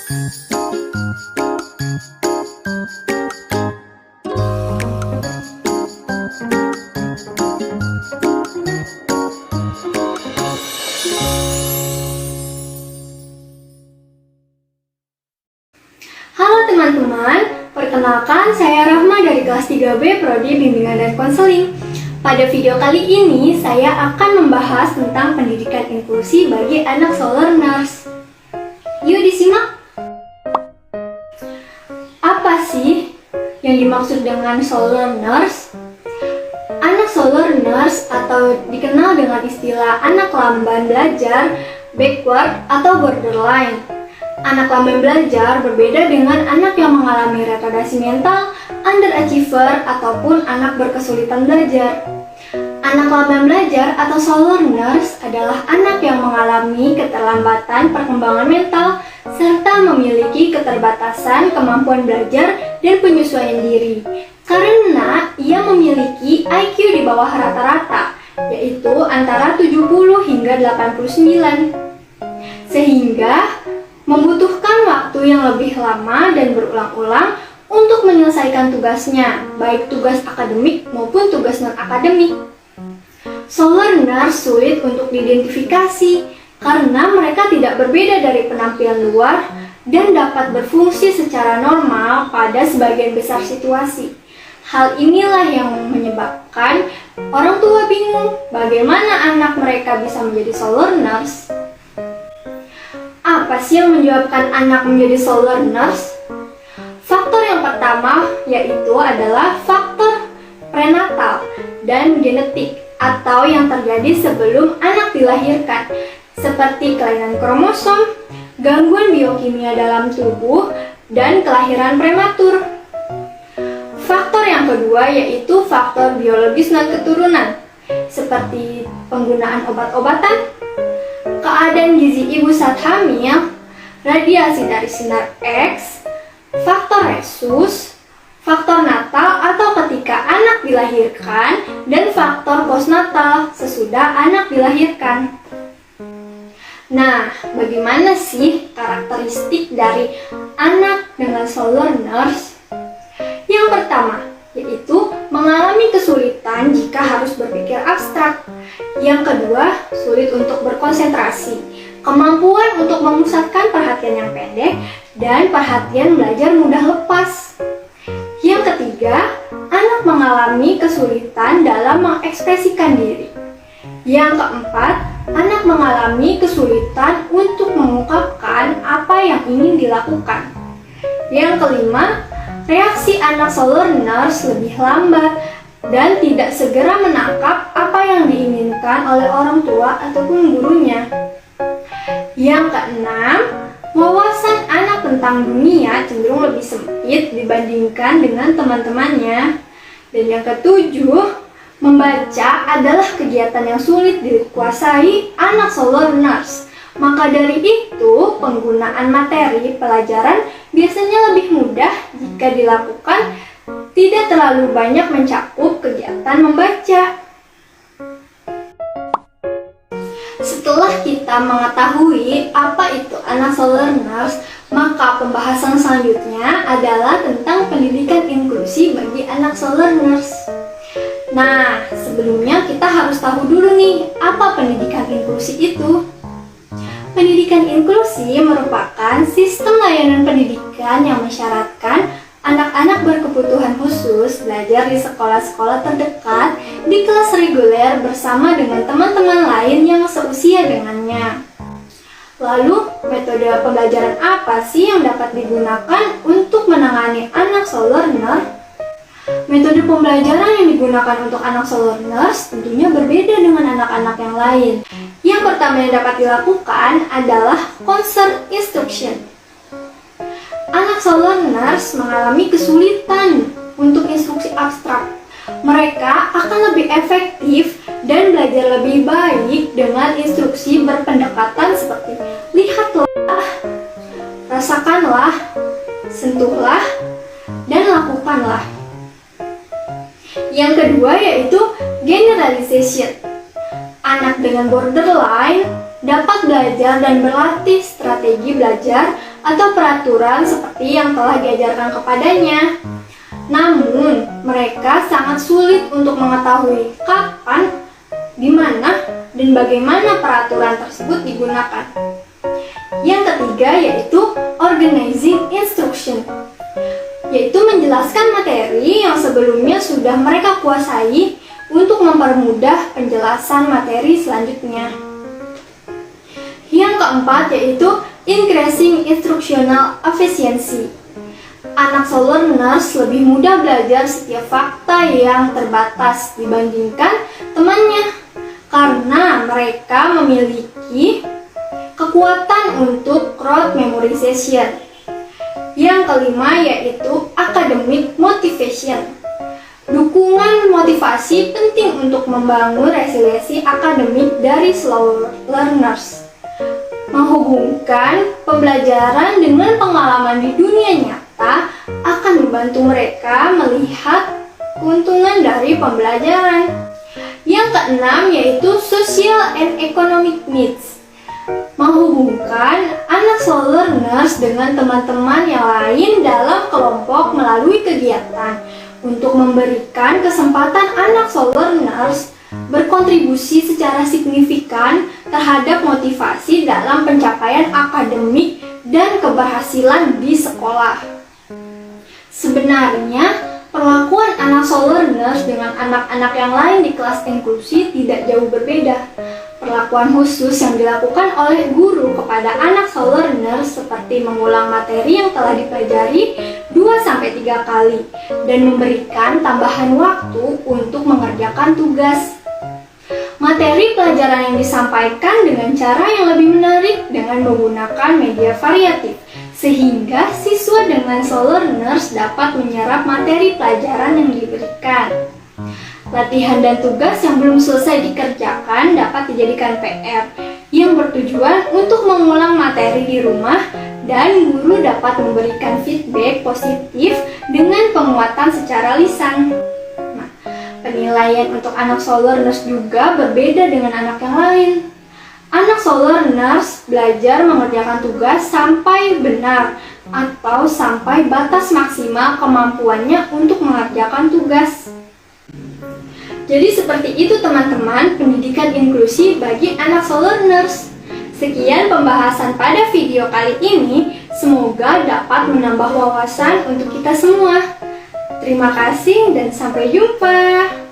Halo teman-teman, perkenalkan saya Rahma dari kelas 3B Prodi Bimbingan dan Konseling. Pada video kali ini, saya akan membahas tentang pendidikan inklusi bagi anak slow learners. Yuk disimak! Apa sih yang dimaksud dengan slow learners? Anak slow learners atau dikenal dengan istilah anak lamban belajar, backward atau borderline. Anak lamban belajar berbeda dengan anak yang mengalami retardasi mental, underachiever, ataupun anak berkesulitan belajar. Anak lamban belajar atau slow learners adalah anak yang mengalami keterlambatan perkembangan mental serta memiliki keterbatasan kemampuan belajar dan penyesuaian diri karena ia memiliki IQ di bawah rata-rata, yaitu antara 70 hingga 89. Sehingga membutuhkan waktu yang lebih lama dan berulang-ulang untuk menyelesaikan tugasnya, baik tugas akademik maupun tugas non-akademik. Slow learners sulit untuk diidentifikasi karena mereka tidak berbeda dari penampilan luar dan dapat berfungsi secara normal pada sebagian besar situasi. Hal inilah yang menyebabkan orang tua bingung bagaimana anak mereka bisa menjadi slow learners. Apa sih yang menyebabkan anak menjadi slow learners? Faktor yang pertama yaitu adalah faktor prenatal dan genetik atau yang terjadi sebelum anak dilahirkan, seperti kelainan kromosom, gangguan biokimia dalam tubuh, dan kelahiran prematur. Faktor yang kedua yaitu faktor biologis non-keturunan, seperti penggunaan obat-obatan, keadaan gizi ibu saat hamil, radiasi dari sinar X, faktor resus, faktor natal atau ketika anak dilahirkan, dan faktor postnatal sesudah anak dilahirkan. Nah, bagaimana sih karakteristik dari anak dengan slow learners? Yang pertama, yaitu mengalami kesulitan jika harus berpikir abstrak. Yang kedua, sulit untuk berkonsentrasi, kemampuan untuk memusatkan perhatian yang pendek, dan perhatian belajar mudah lepas. Yang ketiga, anak mengalami kesulitan dalam mengekspresikan diri. Yang keempat, anak mengalami kesulitan untuk mengungkapkan apa yang ingin dilakukan. Yang kelima, reaksi anak slow learners lebih lambat dan tidak segera menangkap apa yang diinginkan oleh orang tua ataupun gurunya. Yang keenam, wawasan anak tentang dunia cenderung lebih sempit dibandingkan dengan teman-temannya. Dan yang ketujuh, membaca adalah kegiatan yang sulit dikuasai anak slow learners. Maka dari itu, penggunaan materi pelajaran biasanya lebih mudah jika dilakukan tidak terlalu banyak mencakup kegiatan membaca. Setelah kita mengetahui apa itu anak slow learners, maka pembahasan selanjutnya adalah tentang pendidikan inklusi bagi anak slow learners. Nah, sebelumnya kita harus tahu dulu nih, apa pendidikan inklusi itu? Pendidikan inklusi merupakan sistem layanan pendidikan yang mensyaratkan anak-anak berkebutuhan khusus belajar di sekolah-sekolah terdekat di kelas reguler bersama dengan teman-teman lain yang seusia dengannya. Lalu, metode pembelajaran apa sih yang dapat digunakan untuk menangani anak slow learner? Metode pembelajaran yang digunakan untuk anak slow learners tentunya berbeda dengan anak-anak yang lain. Yang pertama yang dapat dilakukan adalah concert instruction. Anak slow learners mengalami kesulitan untuk instruksi abstrak. Mereka akan lebih efektif dan belajar lebih baik dengan instruksi berpendekatan seperti lihatlah, rasakanlah, sentuhlah, dan lakukanlah. Yang kedua yaitu generalization. Anak dengan borderline dapat belajar dan berlatih strategi belajar atau peraturan seperti yang telah diajarkan kepadanya. Namun, mereka sangat sulit untuk mengetahui kapan, di mana, dan bagaimana peraturan tersebut digunakan. Yang ketiga yaitu organizing instruction, yaitu menjelaskan materi yang sebelumnya sudah mereka kuasai untuk mempermudah penjelasan materi selanjutnya. Yang keempat yaitu increasing instructional efficiency. Anak slow learners lebih mudah belajar setiap fakta yang terbatas dibandingkan temannya karena mereka memiliki kekuatan untuk rote memorization. Yang kelima yaitu academic motivation. Dukungan motivasi penting untuk membangun resiliensi akademik dari slow learners. Menghubungkan pembelajaran dengan pengalaman di dunia nyata akan membantu mereka melihat keuntungan dari pembelajaran. Yang keenam yaitu social and economic needs. Menghubungkan anak slow learners dengan teman-teman yang lain dalam kelompok melalui kegiatan untuk memberikan kesempatan anak slow learners berkontribusi secara signifikan terhadap motivasi dalam pencapaian akademik dan keberhasilan di sekolah. Sebenarnya, perlakuan anak slow learners dengan anak-anak yang lain di kelas inklusi tidak jauh berbeda. Perlakuan khusus yang dilakukan oleh guru kepada anak slow learners seperti mengulang materi yang telah dipelajari 2-3 kali dan memberikan tambahan waktu untuk mengerjakan tugas. Materi pelajaran yang disampaikan dengan cara yang lebih menarik dengan menggunakan media variatif, sehingga siswa dengan slow learners dapat menyerap materi pelajaran yang diberikan. Latihan dan tugas yang belum selesai dikerjakan dapat dijadikan PR yang bertujuan untuk mengulang materi di rumah dan guru dapat memberikan feedback positif dengan penguatan secara lisan. Nah, penilaian untuk anak slow learners juga berbeda dengan anak yang lain. Anak slow learners belajar mengerjakan tugas sampai benar atau sampai batas maksimal kemampuannya untuk mengerjakan tugas. Jadi seperti itu teman-teman pendidikan inklusi bagi anak slow learners. Sekian pembahasan pada video kali ini, semoga dapat menambah wawasan untuk kita semua. Terima kasih dan sampai jumpa.